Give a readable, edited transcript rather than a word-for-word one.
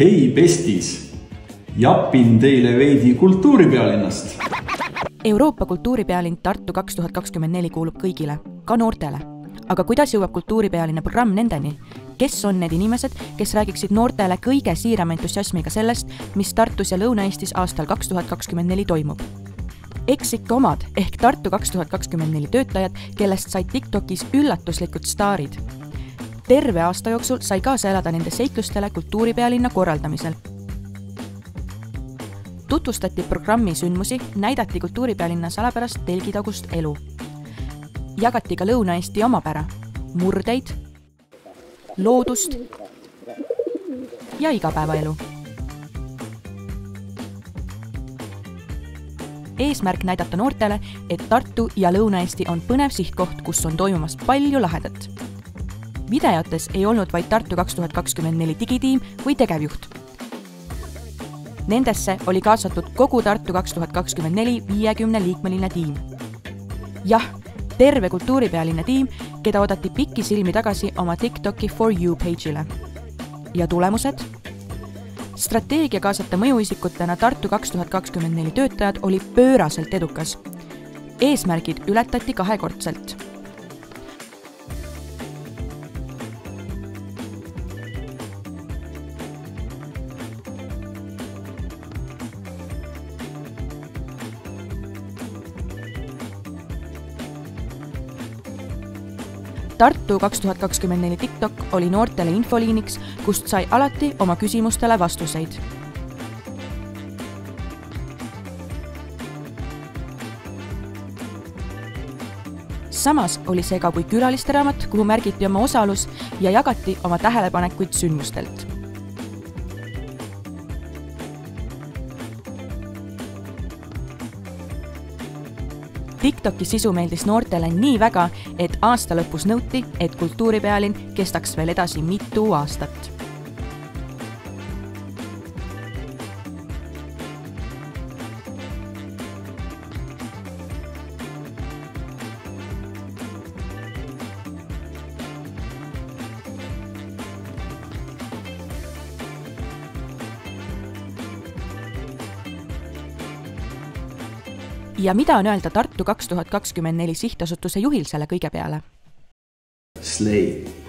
Hei bestis, japin teile veidi kultuuripealinnast. Euroopa kultuuripealinn Tartu 2024 kuulub kõigile, ka noortele. Aga kuidas jõuab kultuuripealinna programm nendeni? Kes on need inimesed, kes räägiksid noortele kõige siirama entusiasmiga sellest, mis Tartus ja Lõuna-Eestis aastal 2024 toimub? Eks ikka omad ehk Tartu 2024 töötajad, kellest sai TikTokis üllatuslikud staarid. Terve aasta jooksul sai kaasa elada nende seiklustele kultuuripealinna korraldamisel. Tutvustati programmi sündmusi, näidati kultuuripealinna salapärast telgitagust elu. Jagati ka Lõuna-Eesti omapära, murdeid, loodust ja igapäevaelu. Eesmärk näidata noortele, et Tartu ja Lõuna-Eesti on põnev sihtkoht, kus on toimumas palju lahedat. Videotes ei olnud vaid Tartu 2024 digitiim või tegevjuht. Nendesse oli kaasatud kogu Tartu 2024 50-liikmeline tiim. Jah, terve kultuuripealinna tiim, keda oodati pikki silmi tagasi oma TikToki For You page'ile. Ja tulemused? Strateegia kaasata mõjuisikutena Tartu 2024 töötajad oli pööraselt edukas. Eesmärgid ületati kahekordselt. Tartu 2024 TikTok oli noortele infoliiniks, kust sai alati oma küsimustele vastuseid. Samas oli see ka kui külaliste raamat, kuhu märgiti oma osalus ja jagati oma tähelepanekuid sündmustelt. TikToki sisu meeldis noortele nii väga, et aasta lõpus nõuti, et kultuuripealinn kestaks veel edasi mitu aastat. Ja mida on öelda Tartu 2024 sihtasutuse juhil selle kõige peale? Slay.